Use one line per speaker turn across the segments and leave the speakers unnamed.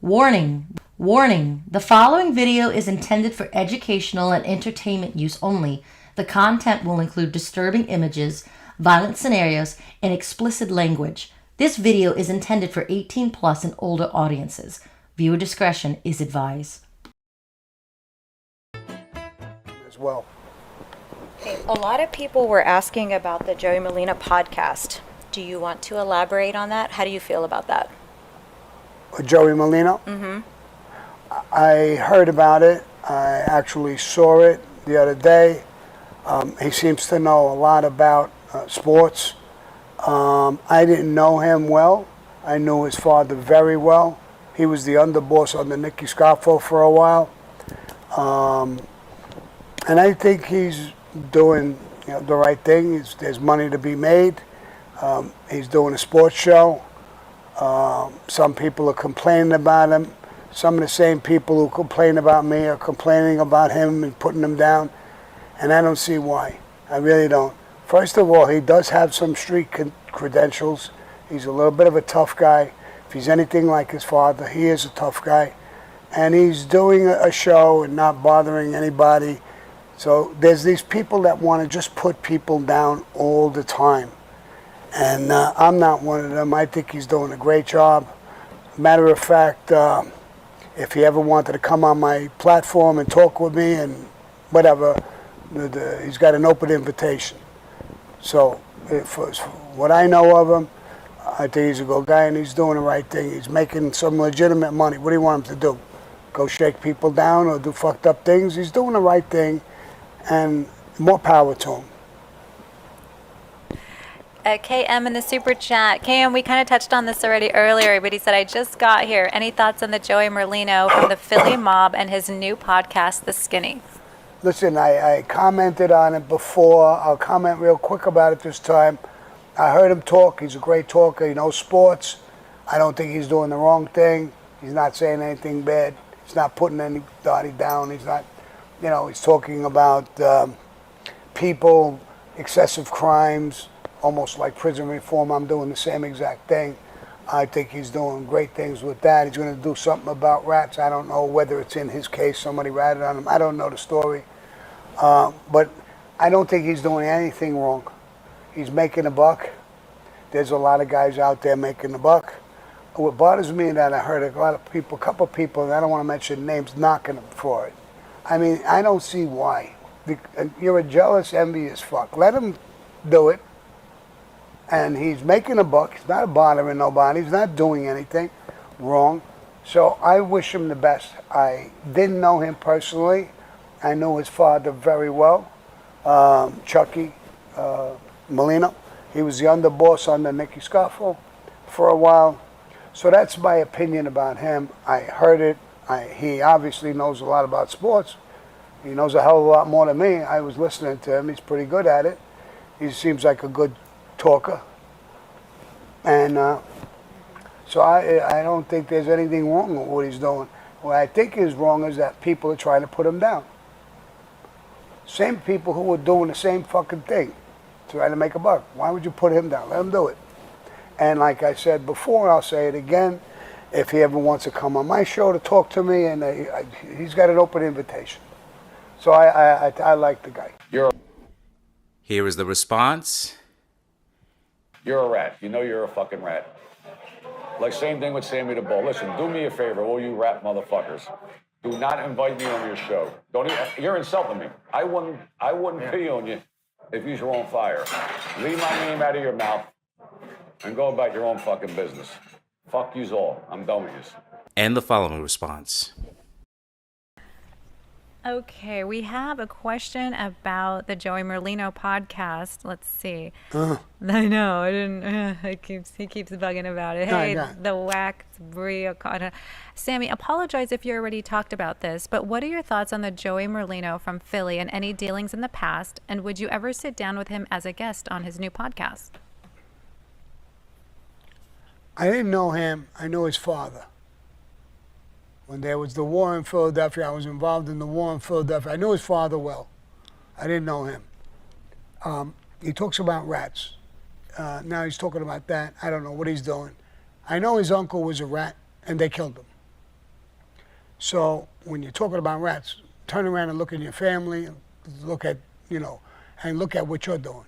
Warning! Warning! The following video is intended for educational and entertainment use only. The content will include disturbing images, violent scenarios, and explicit language. This video is intended for 18 plus and older audiences. Viewer discretion is advised.
As well.
Okay, a lot of people were asking about the Joey Merlino podcast. Do you want to elaborate on that? How do you feel about that?
Joey Merlino? Mm-hmm. I heard about it. I actually saw it the other day. He seems to know a lot about sports. I didn't know him well. I knew his father very well. He was the underboss under Nicky Scarfo for a while. And I think he's doing the right thing. There's money to be made. He's doing a sports show. Some people are complaining about him. Some of the same people who complain about me are complaining about him and putting him down. And I don't see why. I really don't. First of all, he does have some street credentials. He's a little bit of a tough guy. If he's anything like his father, he is a tough guy. And he's doing a show and not bothering anybody. So there's these people that want to just put people down all the time. And I'm not one of them. I think he's doing a great job. Matter of fact, if he ever wanted to come on my platform and talk with me and whatever, he's got an open invitation. So for what I know of him, I think he's a good guy and he's doing the right thing. He's making some legitimate money. What do you want him to do? Go shake people down or do fucked up things? He's doing the right thing, and more power to him.
KM in the super chat. KM, we kind of touched on this already earlier, but he said, I just got here. Any thoughts on the Joey Merlino from the Philly mob and his new podcast, The Skinny?
Listen, I commented on it before. I'll comment real quick about it this time. I heard him talk. He's a great talker. He knows sports. I don't think he's doing the wrong thing. He's not saying anything bad. He's not putting anybody down. He's not, he's talking about people, excessive crimes, almost like prison reform. I'm doing the same exact thing. I think he's doing great things with that. He's going to do something about rats. I don't know whether it's in his case. Somebody ratted on him. I don't know the story. But I don't think he's doing anything wrong. He's making a buck. There's a lot of guys out there making a buck. What bothers me is that I heard a couple of people, and I don't want to mention names, knocking him for it. I mean, I don't see why. You're a jealous, envious fuck. Let him do it. And he's making a buck. He's not bothering nobody. He's not doing anything wrong. So I wish him the best. I didn't know him personally. I knew his father very well, Chucky Merlino. He was the underboss under Nicky Scarfo for a while. So that's my opinion about him. I heard it. He obviously knows a lot about sports. He knows a hell of a lot more than me. I was listening to him. He's pretty good at it. He seems like a good talker. And so I don't think there's anything wrong with what he's doing. What I think is wrong is that people are trying to put him down. Same people who are doing the same fucking thing, trying to make a buck. Why would you put him down? Let him do it. And like I said before, I'll say it again, if he ever wants to come on my show to talk to me, and he's got an open invitation. So I like the guy.
Here is the response.
You're a rat. You know you're a fucking rat. Like same thing with Sammy the Bull. Listen, do me a favor, all you rat motherfuckers. Do not invite me on your show. You're insulting me. I wouldn't pee on you if you were on fire. Leave my name out of your mouth and go about your own fucking business. Fuck yous all. I'm done with yous.
And the following response.
Okay, we have a question about the Joey Merlino podcast. Let's see. I know, I didn't. He keeps bugging about it. Hey, the wax Brio. Sammy, apologize if you already talked about this, but what are your thoughts on the Joey Merlino from Philly and any dealings in the past? And would you ever sit down with him as a guest on his new podcast?
I didn't know him. I know his father. When there was the war in Philadelphia, I was involved in the war in Philadelphia. I knew his father well. I didn't know him. He talks about rats. Now he's talking about that. I don't know what he's doing. I know his uncle was a rat, and they killed him. So when you're talking about rats, turn around and look at your family, and look at, and look at what you're doing.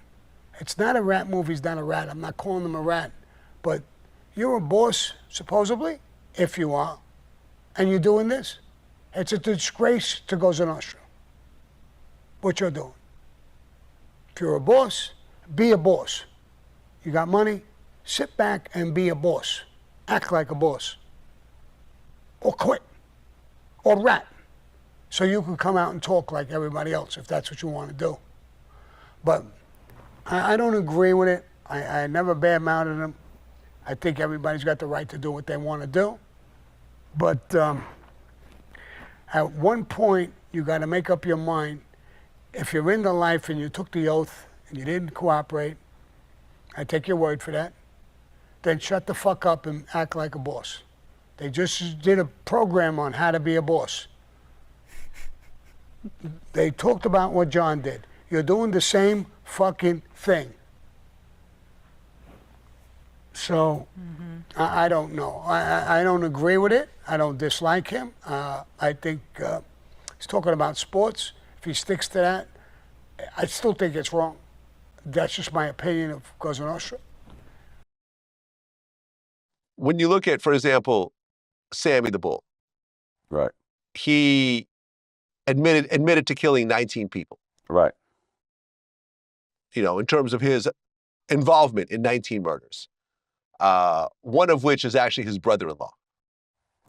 It's not a rat movie, it's not a rat. I'm not calling them a rat. But you're a boss, supposedly, if you are, and you're doing this. It's a disgrace to Cosa Nostra, what you're doing. If you're a boss, be a boss. You got money, sit back and be a boss. Act like a boss. Or quit. Or rat. So you can come out and talk like everybody else if that's what you want to do. But I don't agree with it. I never badmouthed him. I think everybody's got the right to do what they want to do. But at one point, you got to make up your mind. If you're in the life and you took the oath and you didn't cooperate, I take your word for that, then shut the fuck up and act like a boss. They just did a program on how to be a boss. They talked about what John did. You're doing the same fucking thing. So, I don't know. I don't agree with it. I don't dislike him. I think he's talking about sports. If he sticks to that, I still think it's wrong. That's just my opinion of Cosa Nostra.
When you look at, for example, Sammy the Bull,
Right.
he admitted to killing 19 people.
Right.
In terms of his involvement in 19 murders. One of which is actually his brother-in-law.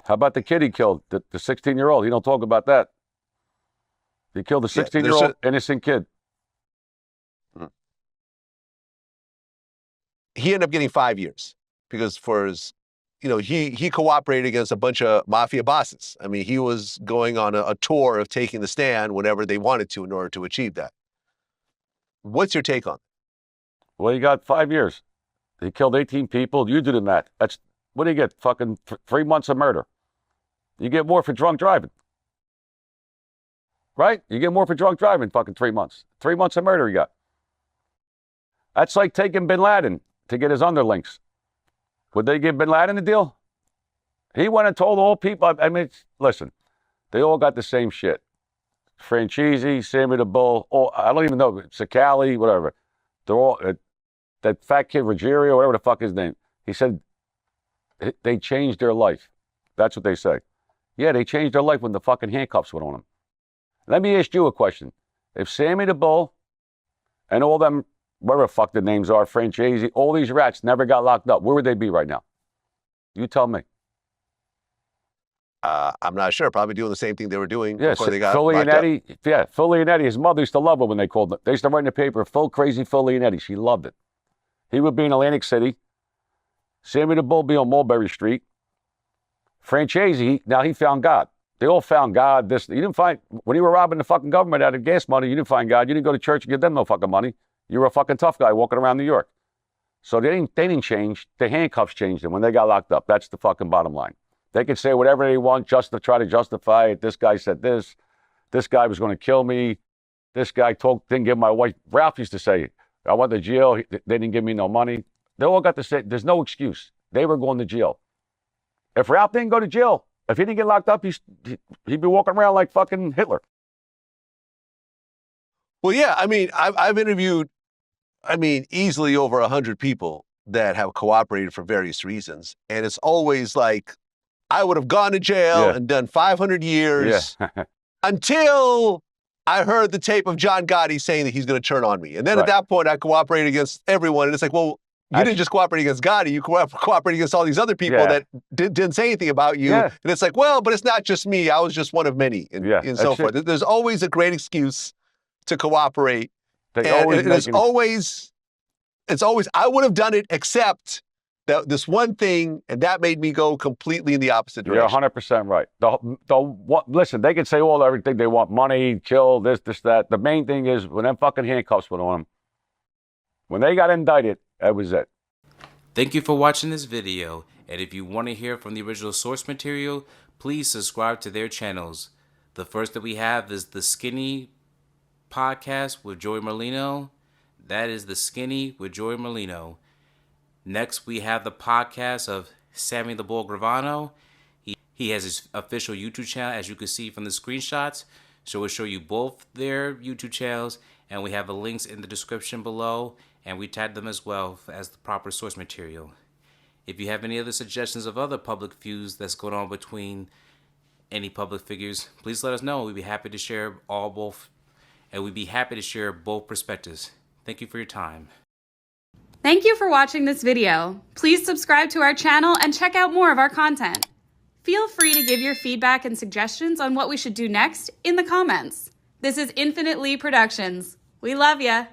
How about the kid he killed, the 16-year-old? He don't talk about that. He killed a 16-year-old innocent kid.
He ended up getting 5 years because for his, he cooperated against a bunch of mafia bosses. I mean, he was going on a tour of taking the stand whenever they wanted to in order to achieve that. What's your take on it?
Well, he got 5 years. He killed 18 people. You do the math. That's, what do you get? Fucking 3 months of murder. You get more for drunk driving. Right? You get more for drunk driving, fucking 3 months. 3 months of murder he got. That's like taking Bin Laden to get his underlings. Would they give Bin Laden a deal? He went and told all people. I mean, listen, they all got the same shit. Franchise, Sammy the Bull, I don't even know, Sicali, whatever. They're all, that fat kid, Ruggiero, whatever the fuck his name. He said they changed their life. That's what they say. Yeah, they changed their life when the fucking handcuffs went on them. Let me ask you a question. If Sammy the Bull and all them, whatever the fuck the names are, Franchise, all these rats never got locked up, where would they be right now? You tell me.
I'm not sure. Probably doing the same thing they were doing
Yeah,
before they got
Phil
locked up.
Leonetti. Yeah, Phil Leonetti. His mother used to love it when they called it. They used to write in the paper, Phil Crazy Phil Leonetti. She loved it. He would be in Atlantic City. Sammy the Bull be on Mulberry Street. Franchise, now he found God. They all found God. You didn't find, when you were robbing the fucking government out of gas money, you didn't find God. You didn't go to church and give them no fucking money. You were a fucking tough guy walking around New York. So they didn't change. The handcuffs changed them when they got locked up. That's the fucking bottom line. They could say whatever they want just to try to justify it. This guy said this. This guy was going to kill me. This guy didn't give my wife. Ralph used to say, I went to jail. They didn't give me no money. They all got to say, there's no excuse. They were going to jail. If Ralph didn't go to jail, if he didn't get locked up, he'd be walking around like fucking Hitler.
Well, yeah, I mean, I've interviewed, easily over 100 people that have cooperated for various reasons. And it's always like, I would have gone to jail and done 500 years until I heard the tape of John Gotti saying that he's going to turn on me. And then at that point, I cooperated against everyone. And it's like, well, you didn't just cooperate against Gotti. You cooperated against all these other people that didn't say anything about you. Yeah. And it's like, well, but it's not just me. I was just one of many and so forth. There's always a great excuse to cooperate. It's always, I would have done it except that this one thing, and that made me go completely in the opposite direction.
You're 100% right. Listen, they can say everything they want, money, kill, this, that. The main thing is when them fucking handcuffs went on them, when they got indicted, that was it.
Thank you for watching this video, and if you want to hear from the original source material, please subscribe to their channels. The first that we have is The Skinny Podcast with Joey Merlino. That is The Skinny with Joey Merlino. Next, we have the podcast of Sammy the Bull Gravano. He has his official YouTube channel, as you can see from the screenshots. So we'll show you both their YouTube channels, and we have the links in the description below, and we tag them as well as the proper source material. If you have any other suggestions of other public feuds that's going on between any public figures, please let us know. We'd be happy to share both perspectives. Thank you for your time.
Thank you for watching this video. Please subscribe to our channel and check out more of our content. Feel free to give your feedback and suggestions on what we should do next in the comments. This is Infinite Lee Productions. We love ya.